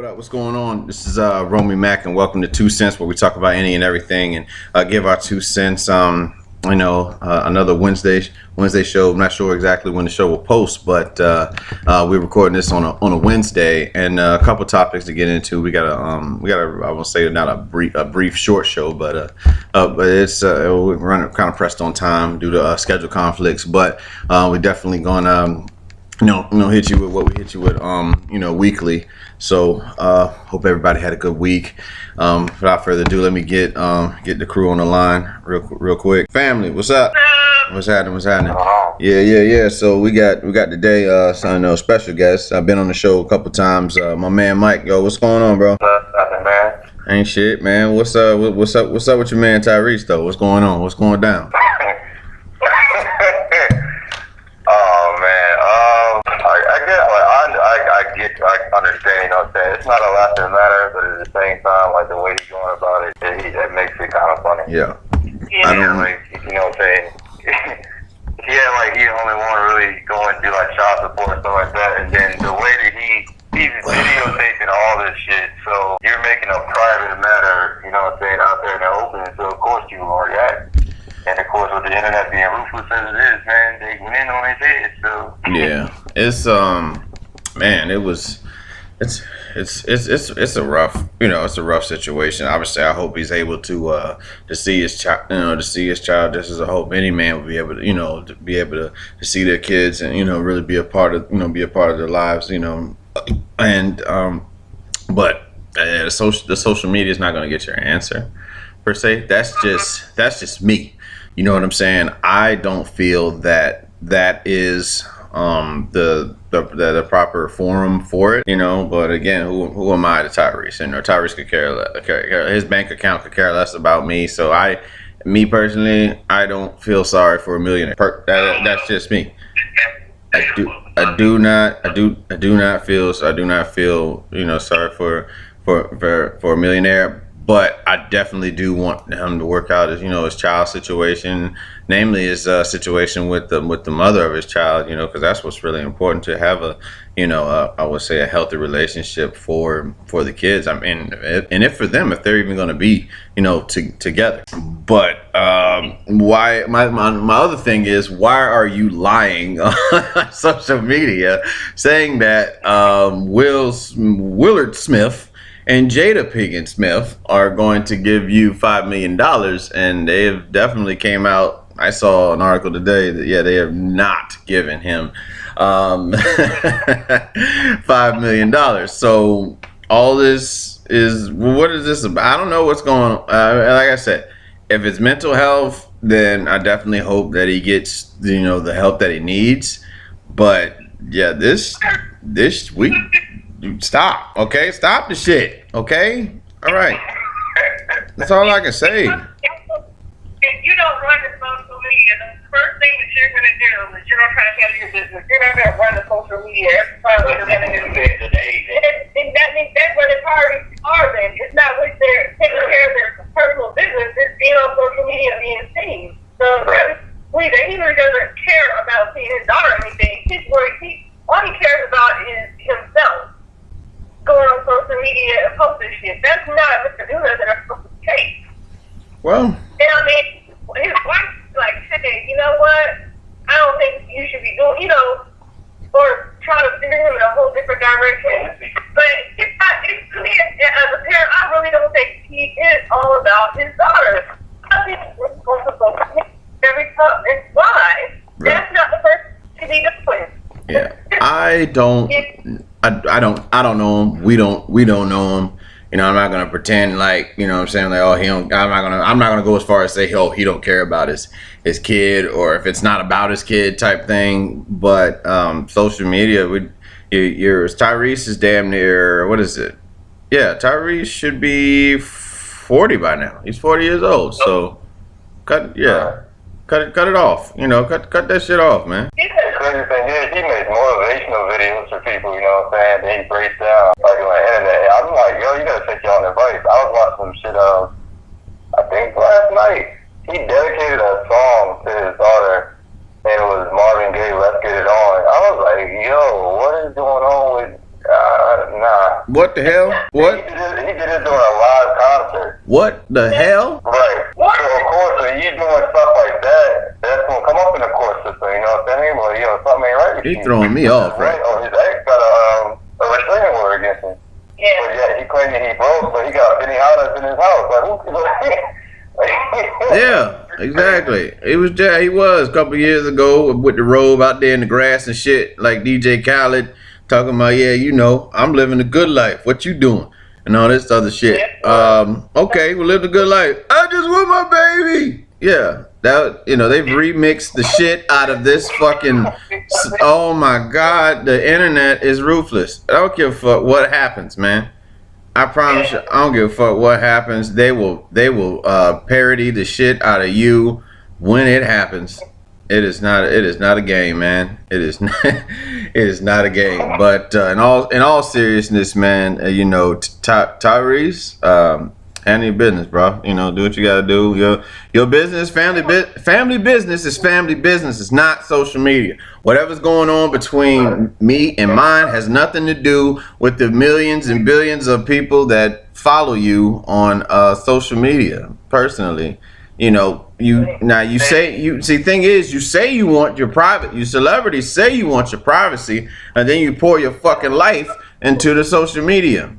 up? What's going on? This is Romy Mack, and welcome to 2 Cents, where we talk about any and everything and give our 2 cents. Another Wednesday show. I'm not sure exactly when the show will post, but we're recording this on a Wednesday, and a couple topics to get into. We got I won't say not a brief short show, but it's we're running kind of pressed on time due to schedule conflicts, but we're definitely gonna hit you with what we hit you with weekly. So hope everybody had a good week. Without further ado, let me get the crew on the line real quick. Family, what's up? What's happening? Yeah. So we got today special guest. I've been on the show a couple times. My man Mike. Yo, what's going on, bro? Nothing, man. Ain't shit, man. What's up with your man Tyrese though? What's going on? What's going down? I understand, you know what I'm saying? It's not a laughing matter, but at the same time, like the way he's going about it, it makes it kind of funny. Yeah. I don't like, you know what I'm saying? Like he's the only one really going through like child support and stuff like that, and then the way that he's videotaping all this shit, so you're making a private matter, you know what I'm saying, out there in the open, so of course you will react. And of course, with the internet being ruthless as it is, man, they went in on his head, so. Yeah, it's man, it's a rough situation. Obviously, I hope he's able to see his child, just as I hope any man would be able to, to see their kids and, really be a part of their lives, and but the social media is not going to get your answer per se. That's just me. You know what I'm saying? I don't feel that is the proper forum for it, but again, who am I to Tyrese? Tyrese could care his bank account could care less about me. So me personally, I don't feel sorry for a millionaire. That's just me. I do not feel sorry for a millionaire. But I definitely do want him to work out his child situation, namely his situation with the mother of his child, because that's what's really important, to have I would say a healthy relationship for the kids. I mean, and if they're even going to be together. But why my other thing is, why are you lying on social media saying that Willard Smith and Jada Pinkett Smith are going to give you $5 million, and they have definitely came out. I saw an article today that they have not given him $5 million. So all this is, what is this about? I don't know what's going on. Like I said, if it's mental health, then I definitely hope that he gets the help that he needs. But yeah, this week. Stop, okay? Stop the shit, okay? All right. That's all I can say. If you don't run the social media, the first thing that you're going to do is you're going to try to handle your business. You're not going to run the social media every time you're running your business. And that means that's where the priorities are then. It's not like they're taking care of their personal business. It's being on social media and being seen. So he either doesn't care about seeing his daughter or anything. All he cares about is himself. Going on social media and posting shit. That's not Mr. Doolittle that are supposed to take. Well. And I mean, his wife's like, hey, you know what? I don't think you should be doing, or trying to steer him in a whole different direction. But it's to me, as a parent, I really don't think he is all about his daughter. I think we're supposed to every time. It's why. Right. That's not the person to be doing. Yeah. I don't know him. We don't know him. I'm not gonna pretend like, I'm saying, like, I'm not gonna go as far as say, he don't care about his kid, or if it's not about his kid type thing. But social media, Tyrese is damn near, what is it? Yeah, Tyrese should be 40 by now. He's 40 years old. So cut it off. Cut that shit off, man. The crazy thing is, he makes motivational videos for people, you know what I'm saying, that he breaks down, like on the internet. I'm like, yo, you gotta take your own advice. I was watching some shit, I think last night, he dedicated a song to his daughter, and it was Marvin Gaye, Let's Get It On. I was like, yo, what is going on with, nah. What What the hell? What? He did this during a live concert. What the hell? Right. So of course, when you doing stuff like that, that's gonna come up in the court system. You know what I'm saying? Well, something ain't right with you. He throwing me off, right? Oh, his ex got a restraining order against him. Yeah. But yeah, he claimed that he broke, but he got Benihana's in his house. Yeah, exactly. It was he was a couple years ago with the robe out there in the grass and shit, like DJ Khaled talking about, yeah, I'm living a good life. What you doing? And all this other shit. Okay, we're living a good life. I just want my baby. Yeah, that they've remixed the shit out of this fucking. Oh my God, the internet is ruthless. I don't give a fuck what happens, man. I promise you, I don't give a fuck what happens. They will parody the shit out of you when it happens. It is not a game, man. It is not, it is not a game. But in all seriousness, man, Tyrese, handle your business, bro. Do what you gotta do. Your business, family business is family business. It's not social media. Whatever's going on between me and mine has nothing to do with the millions and billions of people that follow you on social media. Personally, thing is, you say you want your private. You celebrities say you want your privacy, and then you pour your fucking life into the social media.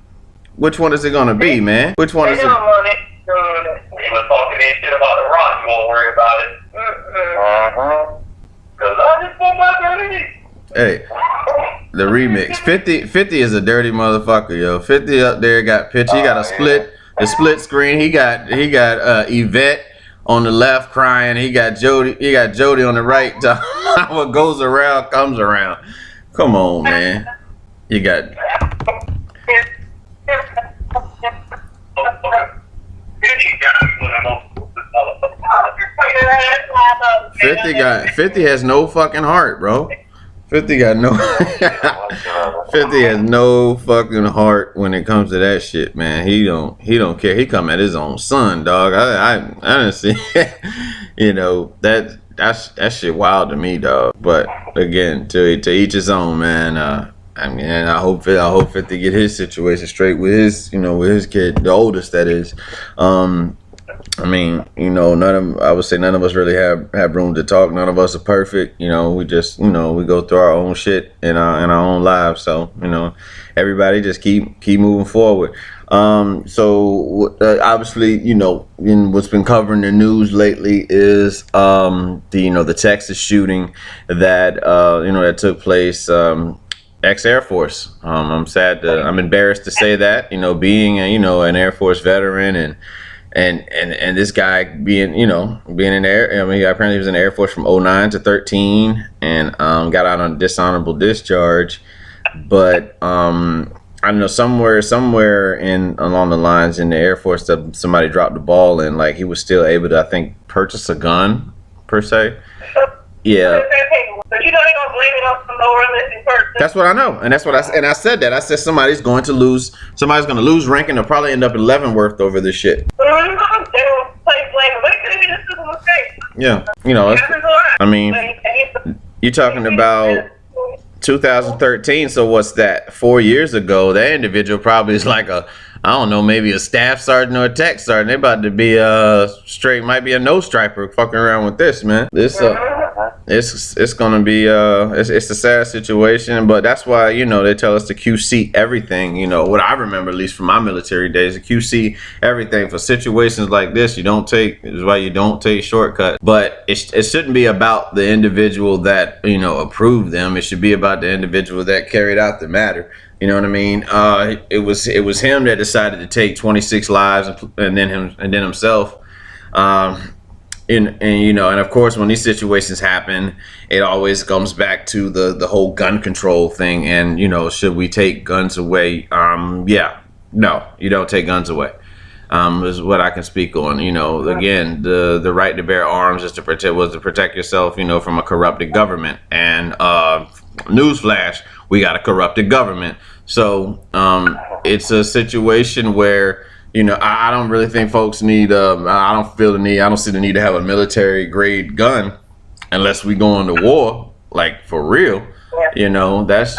Which one is it gonna be, man? Which one is it? He was talking that shit about the Rock. You won't worry about it. Cause I just want my baby. Hey, the remix. 50 is a dirty motherfucker, yo. 50 up there got picture. He got the split screen. He got Yvette on the left crying. He got Jody on the right. What goes around comes around. Come on, man. You got. 50 has no fucking heart, bro. 50 got no 50 has no fucking heart when it comes to that shit, man. He don't care. He come at his own son, dog. I didn't see that shit wild to me, dog. But again, to each his own, man. I hope 50 get his situation straight with his kid, the oldest that is. I would say none of us really have room to talk. None of us are perfect. We just, we go through our own shit in our own lives. So, everybody just keep moving forward. Obviously, in what's been covering the news lately is, the Texas shooting that, that took place, ex-Air Force. I'm embarrassed to say that, being an Air Force veteran and this guy being in there. Apparently he was in the Air Force from 2009 to 2013 and got out on dishonorable discharge. But I don't know, somewhere along the lines in the Air Force that somebody dropped the ball and he was still able to, I think, purchase a gun per se. Yeah. But they're gonna blame it on some lower enlisted person. That's what I know, and that's what I said that. I said somebody's going to lose rank, and they'll probably end up in Leavenworth over this shit. They don't play blame. But this is a mistake. Yeah, you're talking about 2013. So what's that? 4 years ago, that individual probably is maybe a staff sergeant or a tech sergeant. They about to be might be a no striper fucking around with this, man. It's gonna be it's a sad situation, but that's why they tell us to QC everything. What I remember, at least from my military days, to QC everything for situations like this. Is why you don't take shortcuts. But it shouldn't be about the individual that approved them. It should be about the individual that carried out the matter. You know what I mean? It was him that decided to take 26 lives and then himself. And of course, when these situations happen, it always comes back to the whole gun control thing. And should we take guns away? No, you don't take guns away. Is what I can speak on. Again, the right to bear arms is to protect yourself, from a corrupted government. And newsflash, we got a corrupted government. So it's a situation where. I don't really think folks need. I don't see the need to have a military grade gun unless we go into war, for real. That's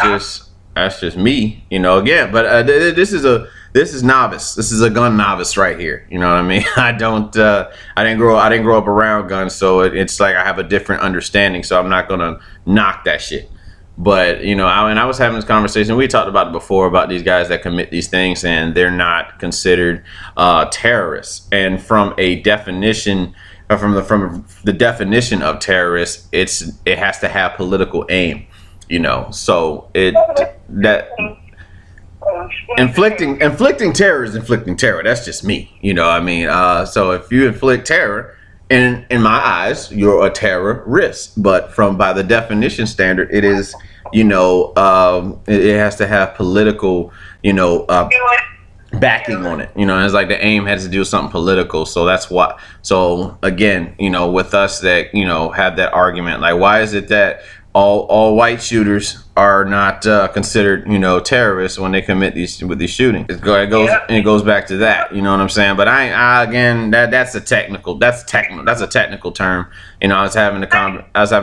That's just me, you know. Again, but this is novice. This is a gun novice right here. You know what I mean? I didn't grow up around guns, so it's like I have a different understanding. So I'm not gonna knock that shit. But you know, I was having this conversation. We talked about it before about these guys that commit these things and they're not considered terrorists. And from a definition, from the definition of terrorists, it has to have political aim. You know, so inflicting terror is inflicting terror. That's just me. You know what I mean? So if you inflict terror, in my eyes, you're a terrorist. But by the definition standard, it is, you know, it has to have political, you know, backing on it. You know, it's like the aim has to do something political. So that's why. So again, you know, with us that, you know, have that argument, like, why is it that all white shooters are not considered, you know, terrorists when they commit these shootings? It goes back to that, you know what I'm saying? But again, that's a technical term. You know, I was having a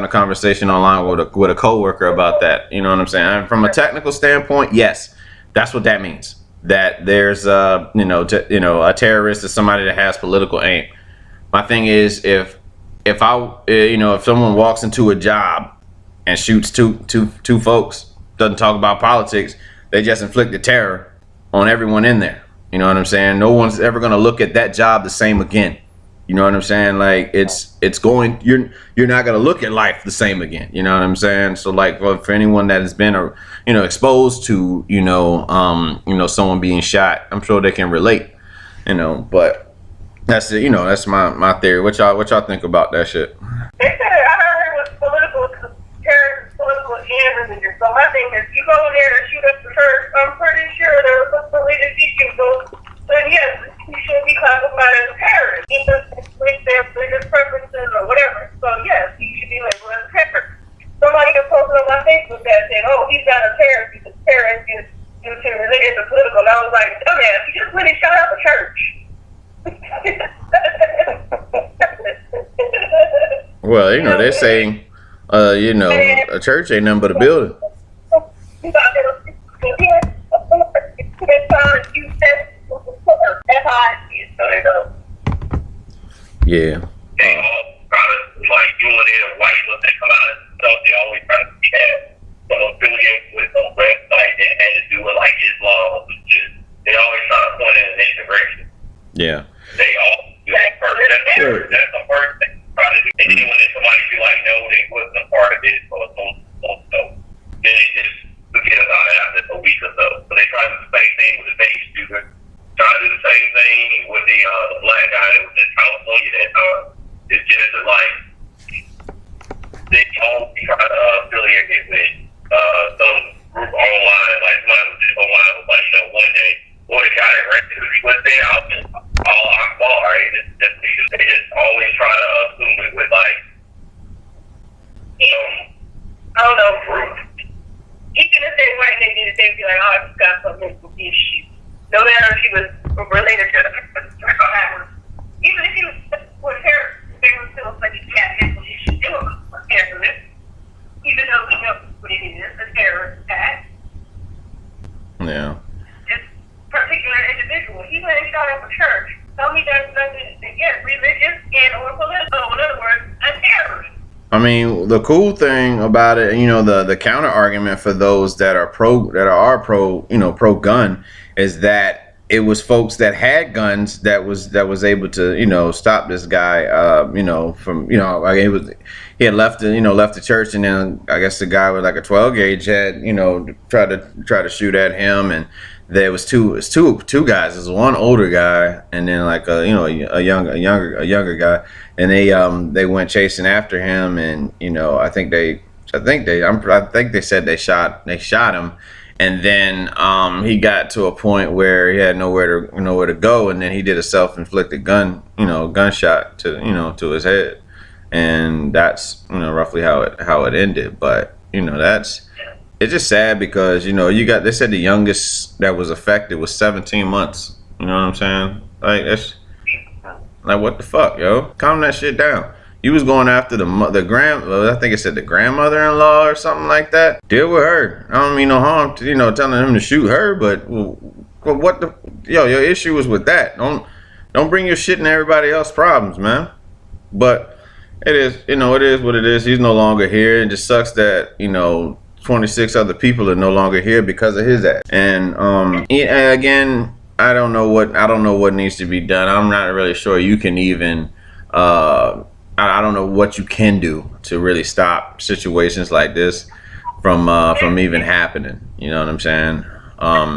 conversation online with a coworker about that. You know what I'm saying? And from a technical standpoint, yes, that's what that means. That there's a terrorist is somebody that has political aim. My thing is, if someone walks into a job and shoots two folks, doesn't talk about politics, they just inflicted terror on everyone in there. You know what I'm saying? No one's ever gonna look at that job the same again. You know what I'm saying? Like you're not gonna look at life the same again. You know what I'm saying? So like for anyone that has been exposed to someone being shot, I'm sure they can relate. You know, but that's it. You know, that's my theory. What y'all think about that shit? They said I heard it was political ends. So my thing is, you go in there and shoot up the church, I'm pretty sure there was some religious issues. But yes, you should be classified as a terrorist, either with their religious preferences or whatever. So yes, you should be labeled as a terrorist. Somebody just posted on my Facebook that said, "Oh, he's not a terrorist because terrorist is due to religious or political." And I was like, "Dumbass, you just really shot up a church." Well, you know, they're saying, a church ain't nothing but a building. Yeah. They all try to like doing it and white when they come out and stuff. They always try to have some affiliate with some website that had to do with like Islam. They always try to point in an integration. Yeah. They all do that first. That's the first thing they try to do. And then when somebody be like, no, they wasn't a part of it, so then they just forget about it after a week or so. So they try to do the same thing with the baby student. Try to do the same thing with the black guy that was in California that is just like they all try to affiliate it with some group online. Like somebody was just online was like, one day, boy, the guy arrested because he was there. I'm sorry. They just always try to assume it with like, I don't know, group. Even if they white, they did it, they'd be like, "Oh, I just got some mental issue." No matter if she was related to even if she was terrorist, they would still say she had mental issues. They were a terrorist, even though we know what it is, a terrorist act. Yeah. This particular individual, he went and shot up a church. Tell me there's nothing against religious and or political. In other words, a terrorist. I mean, the cool thing about it, you know, the counter argument for those that are pro gun is that it was folks that had guns that was able to, you know, stop this guy, from, you know, like he had left the church, and then I guess the guy with like a 12 gauge had, you know, tried to shoot at him, and there was two guys. There's one older guy and then like a younger guy, and they went chasing after him, and you know, I think they said they shot him, and then he got to a point where he had nowhere to go, and then he did a self-inflicted gunshot to his head, and that's, you know, roughly how it ended. But you know, it's just sad because, you know, they said the youngest that was affected was 17 months. You know what I'm saying? Like, that's like, what the fuck, yo? Calm that shit down. You was going after I think it said the grandmother-in-law or something like that. Deal with her. I don't mean no harm to, telling him to shoot her, but your issue was with that. Don't bring your shit in everybody else's problems, man. But it is what it is. He's no longer here. It just sucks that, 26 other people are no longer here because of his ass. And again, I don't know what needs to be done. I'm not really sure you can even I don't know what you can do to really stop situations like this from even happening. You know what I'm saying?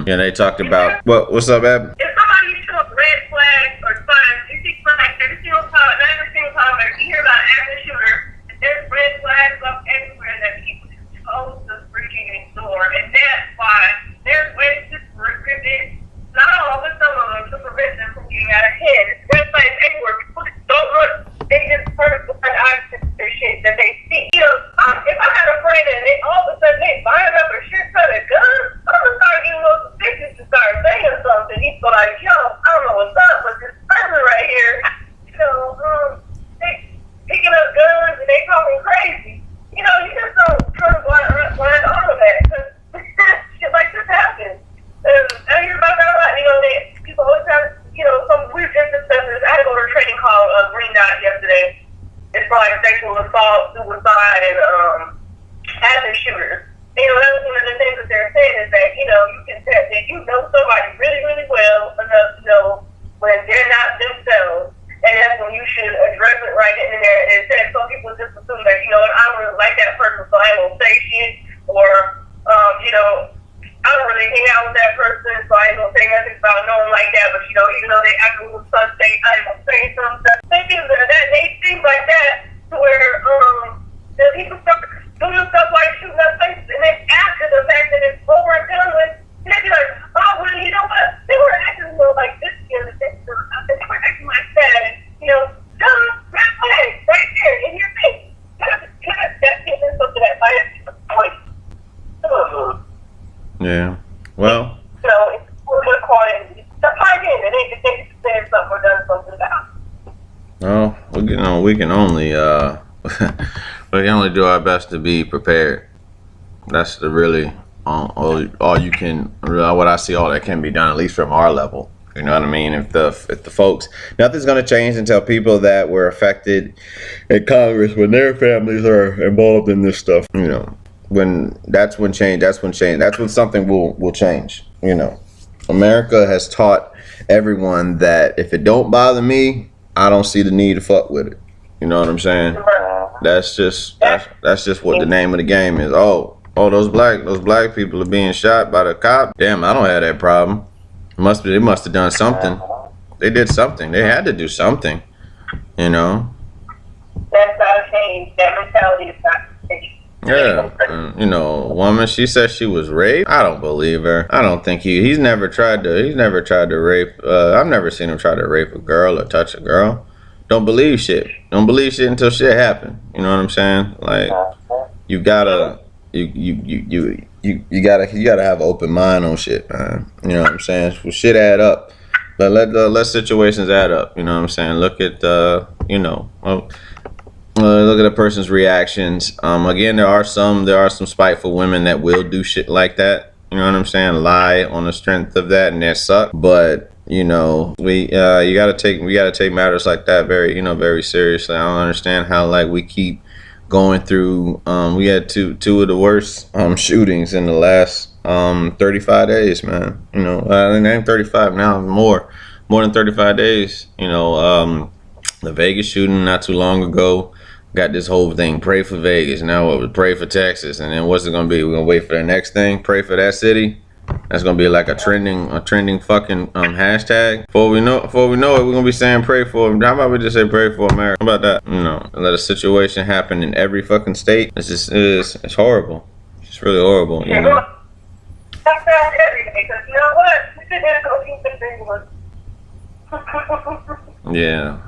They talked about what's up, Ab? If somebody shows red flags or signs, you see flags every single time, not every single time, but you hear about an active shooter, there's red flags up everywhere that people just close the freaking door, and that's why there's ways to prevent, not all, but some of them, to prevent them from getting out of hand. It's red flags everywhere. People just don't look. They just hurt blind eyes to the shit that they see. If I had a friend and they all of a sudden they buying up a shit ton of guns, I'm gonna start getting those suspicious to start saying something. He's like, yo, I don't know what's up, but this person right here, they picking up guns and they talking crazy. You just don't turn a blind eye to that because shit like this happens. And I hear about that a lot. People always have, some weird instances. I had to go to a training called Green Dot yesterday. It's for like sexual assault, suicide, and active shooters. That was one of the things that they're saying is that, you can tell that you know somebody really, really well enough to know when they're not themselves. And that's when you should address it right in there. And instead, some people just assume that, I don't really like that person, so I ain't gonna say shit. Or, I don't really hang out with that person, so I ain't gonna say nothing about no one like that. But, even though they act a little suspect, I ain't gonna say something. Things like that, to where the people start doing stuff like shooting up places, and then after the fact that it's over and done with, they be like, oh, well, you know what? They were acting like this, they were acting like that, and, red flag right there in your face. That's getting something that might have point. Yeah. Well. It's we're calling it. Sometimes it ain't they said something or done something about. Well, we can only do our best to be prepared. That's the really all you can. What I see, all that can be done, at least from our level. You know what I mean? If the folks, nothing's going to change until people that were affected in Congress, when their families are involved in this stuff. That's when something will change. America has taught everyone that if it don't bother me, I don't see the need to fuck with it. You know what I'm saying? That's just what the name of the game is. Oh, those black people are being shot by the cop. Damn, I don't have that problem. They must have done something. They did something. They had to do something. That's not a change. That mentality is not a change. Yeah, a woman, she said she was raped. I don't believe her. I don't think he's never tried to rape. I've never seen him try to rape a girl or touch a girl. Don't believe shit. Don't believe shit until shit happen. You know what I'm saying? Like, you gotta have an open mind on shit, man. You know what I'm saying? Well, shit add up. Let situations add up. You know what I'm saying? Look at look at a person's reactions. Again, there are some spiteful women that will do shit like that. You know what I'm saying? Lie on the strength of that, and that suck. But we gotta take matters like that very seriously. I don't understand how we keep going through. We had two of the worst shootings in the last 35 days, man. I think 35 now, more than 35 days. The Vegas shooting not too long ago. Got this whole thing, pray for Vegas. Now what? Pray for Texas, and then what's it gonna be? We're gonna wait for the next thing. Pray for that city. That's gonna be like a trending fucking hashtag. Before we know it, we're gonna be saying pray for. How about we just say pray for America? How about that? Let a situation happen in every fucking state. It's horrible. It's really horrible. That's not everything, because you know what? We should have to keep the big Yeah.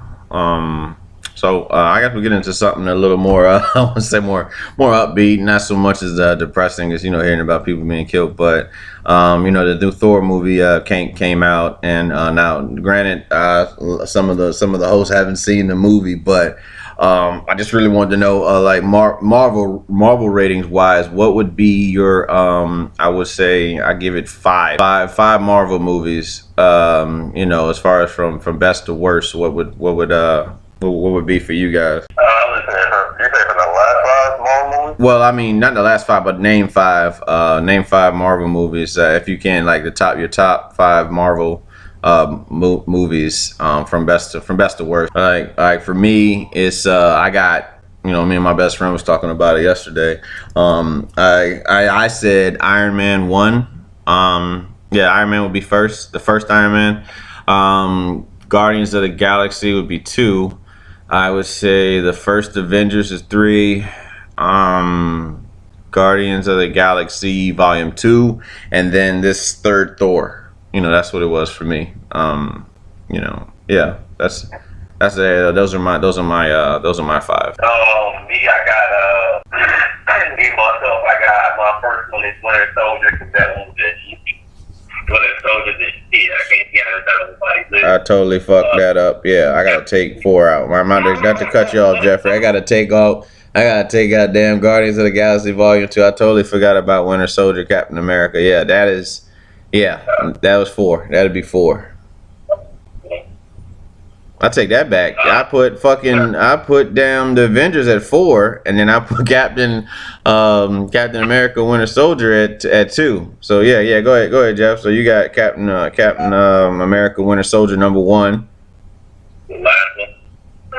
So I got to get into something a little more, I want to say more upbeat, not so much as depressing as hearing about people being killed. But the new Thor movie came out, and now granted, some of the hosts haven't seen the movie, but I just really wanted to know, like Marvel ratings wise, what would be your I would say I give it five Marvel movies. You know, as far as from best to worst, what would be for you guys? You say from the last 5 Marvel movies? Well, I mean, not the last 5, but name 5. Name 5 Marvel movies, if you can, like your top 5 Marvel movies from best to worst. Like for me, it's I got, you know, me and my best friend was talking about it yesterday. I said Iron Man 1. Yeah, Iron Man would be first. The first Iron Man. Guardians of the Galaxy would be 2. I would say the first Avengers is 3. Guardians of the Galaxy Volume 2, and then this third Thor. You know, that's what it was for me. You know, yeah, that's those are my 5. Me, I got me myself. I got my first one is Winter Soldier, because that one was just Winter Soldier. I can't get out of nobody's list. I totally fucked that up. Yeah, I gotta take 4 out. Not to cut you off, Jeffrey. I gotta take goddamn Guardians of the Galaxy Volume 2. I totally forgot about Winter Soldier, Captain America. Yeah, that was 4. That'd be 4. I take that back. I put down the Avengers at 4, and then I put Captain America Winter Soldier at 2. So yeah, go ahead, Jeff. So you got Captain America Winter Soldier number 1. The last one. I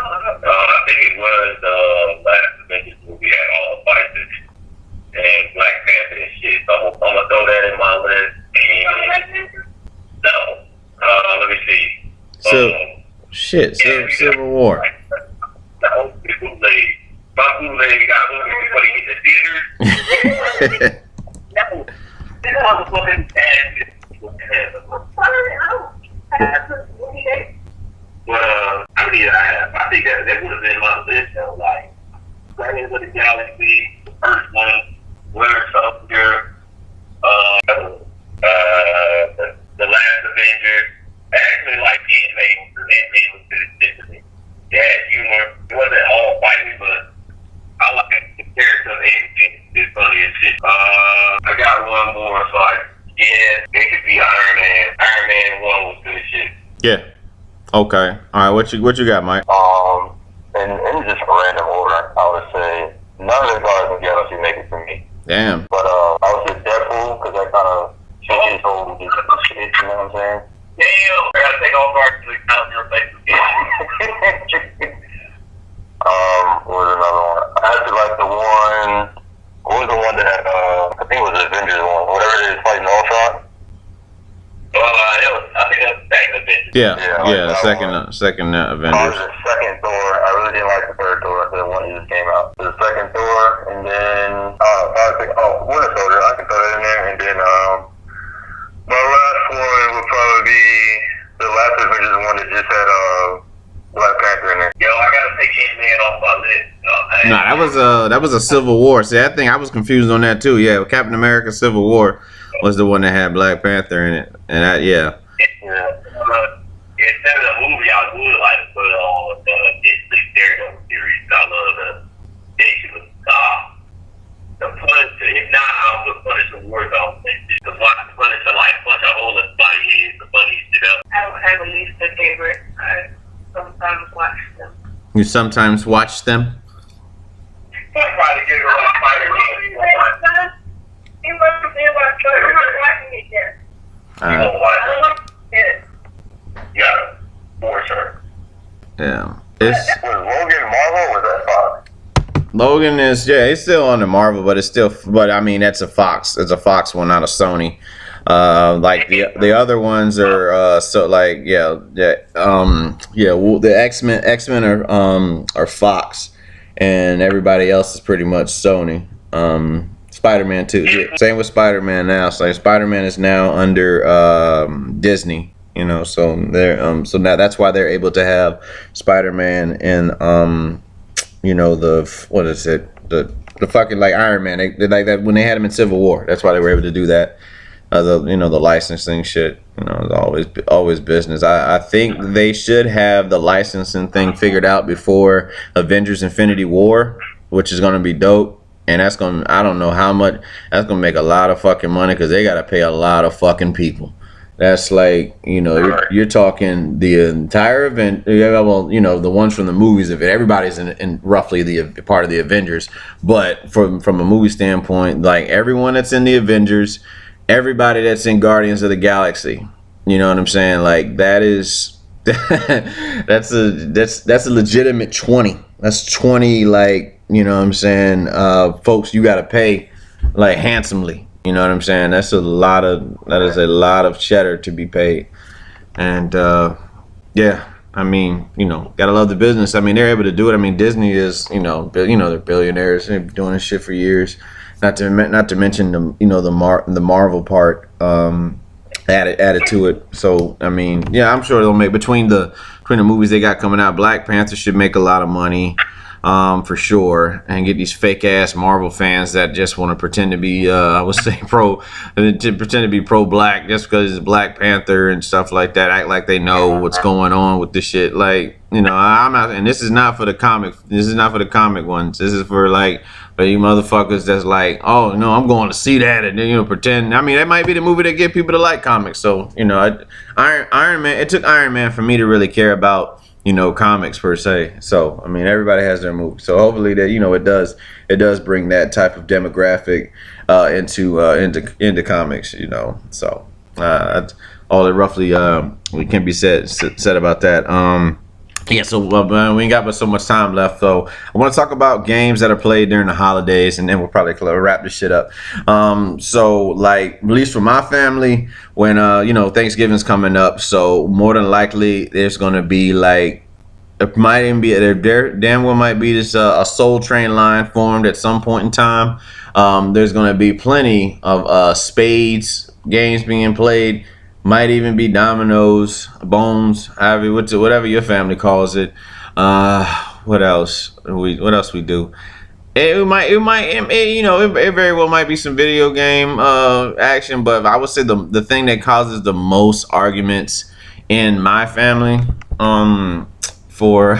think it was the last Avengers movie had all the fighters and Black Panther and shit. So I'm gonna throw that in my list. And no, let me see. Civil War. No, bootleg. My bootleg got movies before they hit the theaters. No, this motherfucking I think that would have been my list though. Like Guardians of the Galaxy, the first one, Winter Soldier, the last Avenger. I actually like Ant-Man. Ant-Man was good to me. It had humor. It wasn't all fighting, but I like the character of Ant-Man. It's funny as shit. I got one more, so it could be Iron Man. Iron Man 1 was good as shit. Yeah. Okay. All right. What you got, Mike? In just random order, I would say none of the Guardians of the Galaxy make it for me. Damn. But I would say Deadpool, because that kind of changes whole shit, you know what I'm saying? Damn, I gotta take all Guardians of the Galaxy replacement again. What was another one? I actually like the one, what was the one that, I think it was the Avengers one, whatever it is, fighting Ultron. I think that was the second Avengers. Yeah, the second Avengers. The second Thor. I really didn't like the third Thor, the one that just came out. The second Thor, and then Winter Soldier. I can throw that in there, and then my last one would probably be the last Avengers one that just had Black Panther in there. Yo, I gotta take Ant-Man off my list. That was a Civil War. See, I think I was confused on that too. Yeah, Captain America Civil War was the one that had Black Panther in it, and that Instead of the movie, I would like to put on the Netflix Daredevil series. I love the Punisher. If not, I'll put Punisher Wars on. The Punisher punch a hole in somebody's head. The funniest shit up. I don't have a least favorite. I sometimes watch them. You sometimes watch them? I'll probably get her on Spider-Man. You must be watching it there. You won't watch it. Yeah, for sure. Yeah. Was Logan Marvel or was that Fox? Logan is it's still on the Marvel, but I mean that's a Fox. It's a Fox one, not a Sony. Like the other ones are the X-Men are Fox, and everybody else is pretty much Sony. Spider-Man too. Yeah. Same with Spider-Man now. So Spider-Man is now under Disney. You know, so they're so now that's why they're able to have Spider-Man and you know, the fucking like Iron Man. They like that when they had him in Civil War. That's why they were able to do that. the licensing shit. It's always business. I think they should have the licensing thing figured out before Avengers Infinity War, which is gonna be dope. And I don't know how much, that's gonna make a lot of fucking money because they gotta pay a lot of fucking people. That's like, you're talking the entire event. Well, the ones from the movies of it. Everybody's in roughly the part of the Avengers, but from a movie standpoint, like everyone that's in the Avengers, everybody that's in Guardians of the Galaxy. You know what I'm saying? Like that is that's a legitimate 20. That's 20, like, you know what I'm saying, folks you gotta pay like handsomely. You know what I'm saying? That is a lot of cheddar to be paid. And yeah, I mean, gotta love the business. I mean, they're able to do it. I mean, Disney is, they're billionaires. They've been doing this shit for years. Not to mention the Marvel part added to it. So I mean, yeah, I'm sure they'll make between the movies they got coming out. Black Panther should make a lot of money. For sure, and get these fake ass Marvel fans that just want to pretend to be, I would say pretend to be pro black just because it's Black Panther and stuff like that. Act like they know what's going on with this shit. Like, I'm not, and this is not for the comic. This is not for the comic ones. This is for you motherfuckers that's like, oh no, I'm going to see that and then pretend. I mean, that might be the movie that get people to like comics. So Iron Man. It took Iron Man for me to really care about comics per se. So I mean, everybody has their move. So hopefully that it does bring that type of demographic into comics. So that's all that roughly can be said about that. Yeah, so we ain't got but so much time left, though. I want to talk about games that are played during the holidays, and then we'll probably wrap this shit up. So, like, at least for my family, when, Thanksgiving's coming up, so more than likely there's going to be, like, it might even be, there damn well might be this a Soul Train line formed at some point in time. There's going to be plenty of spades games being played. Might even be dominoes, bones, whatever your family calls it. What else? What else we do? It very well might be some video game action, but I would say the thing that causes the most arguments in my family, for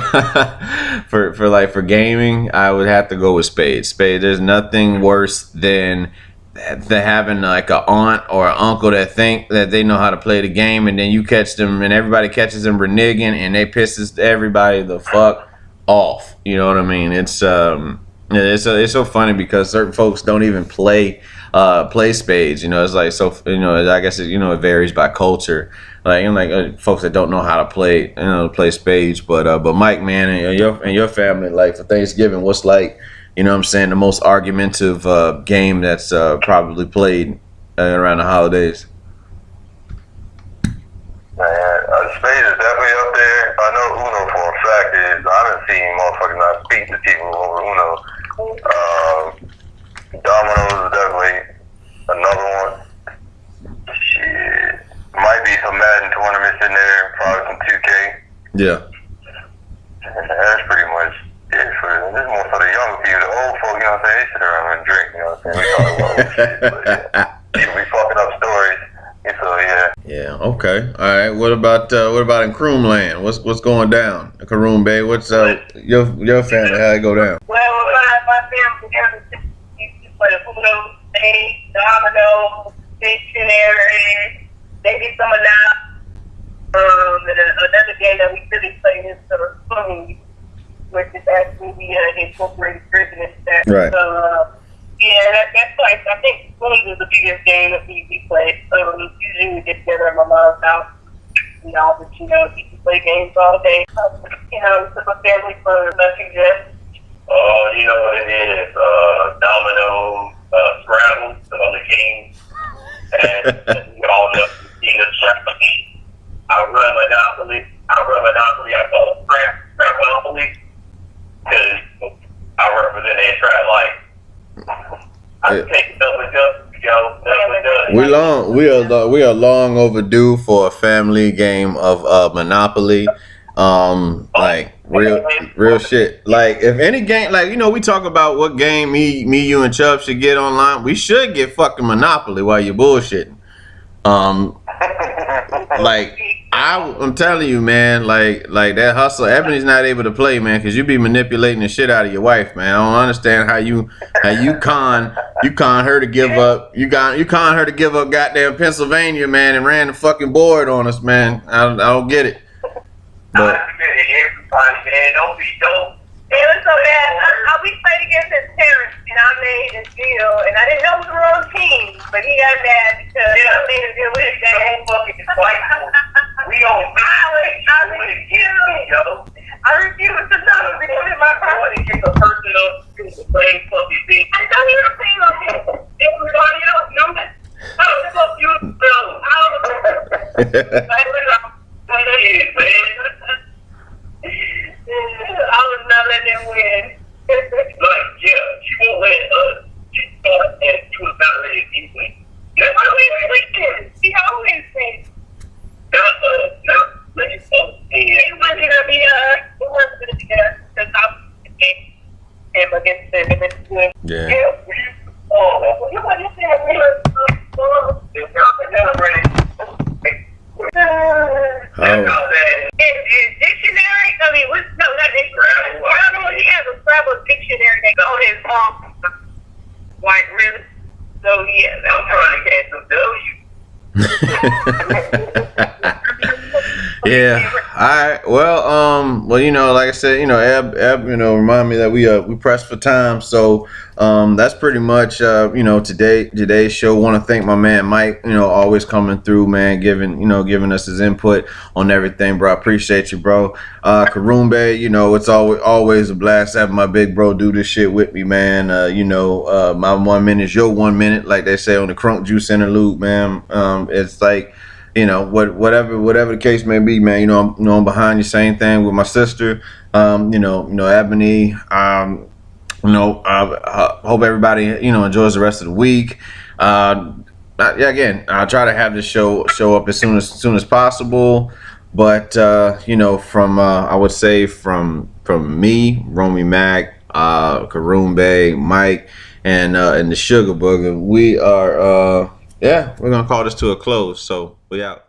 gaming, I would have to go with spades. Spades. There's nothing worse than having like an aunt or an uncle that think that they know how to play the game, and then you catch them and everybody catches them reneging, and they pisses everybody the fuck off. You know what I mean? It's so funny because certain folks don't even play spades. It's like, so I guess it varies by culture. Like folks that don't know how to play spades. But Mike, man, and your family, like for Thanksgiving, what's like, the most argumentative game that's probably played around the holidays? Man, spades is definitely up there. I know Uno for a fact is. I haven't seen motherfuckers not speak to people over Uno. Dominoes is definitely another one. Shit. Might be some Madden tournaments in there, probably some 2K. Yeah. And that's pretty much it for this is more for the young people. The old folk, they sit around and drink, we talk about shit, but people be fucking up stories. So yeah. Yeah, okay. All right. What about in Kroom Land? What's going down? Karoom Bay, what's your family, how it go down? Well, my family used to play Uno, spades, domino, Dictionary. They did some of that. And another game that we really played is Spoon, which is actually the incorporated version of that. Right. Yeah, that's like, I think Spoon is the biggest game that we play. So usually we get together at my mom's house. We all just, you can play games all day. With my family for nothing just. You know what it is, domino, Scrabble, some other games. And we all know, strategy. I run Monopoly. I call it Scrap Monopoly. Because I represent a trap life. I take double dub, we are long overdue for a family game of Monopoly. Like real shit. Like if any game, like we talk about what game me, you and Chubb should get online. We should get fucking Monopoly while you're bullshitting. Like I'm telling you, man, like that hustle. Ebony's not able to play, man, because you be manipulating the shit out of your wife, man. I don't understand how you con her to give up. You con her to give up goddamn Pennsylvania, man, and ran the fucking board on us, man. I don't get it. But everybody, man, don't. It was so bad. We played against his parents, and I made this deal, and I didn't know it was the wrong team, but he got mad because I made a deal with his dad. We on I refuse to know the deal with my property. Get the person up to the same puppy thing. I don't even see no people. Everybody else knew that. How the fuck you know? I was not letting him win. Like, yeah, she won't let us. She thought that she was not letting me win. That's why we win. He always wins. Not letting us. It wasn't gonna be us. It wasn't gonna be us because I was against him against them. yeah. You understand? We were dictionary? I mean, no, not dictionary. I don't know. He has a Scrabble dictionary on his white really. So yeah, I'm trying to catch some W. Yeah. All right. Well, you know, like I said, you know, Eb, you know, remind me that we pressed for time. So, that's pretty much, you know, today's show. Want to thank my man Mike, you know, always coming through, man, giving us his input on everything, bro. I appreciate you, bro. Karumbe, you know, it's always a blast having my big bro do this shit with me, man. You know, my 1 minute is your 1 minute, like they say on the Crunk Juice interlude, man. It's like, you know, whatever the case may be, man. You know, I'm behind you. Same thing with my sister. You know, Ebony. You know, I hope everybody, you know, enjoys the rest of the week. Yeah, again, I'll try to have this show up as soon as possible. But you know, from I would say from me, Romy Mac, Karumbe, Mike, and the Sugar Booger, we are yeah, we're gonna call this to a close. So we out.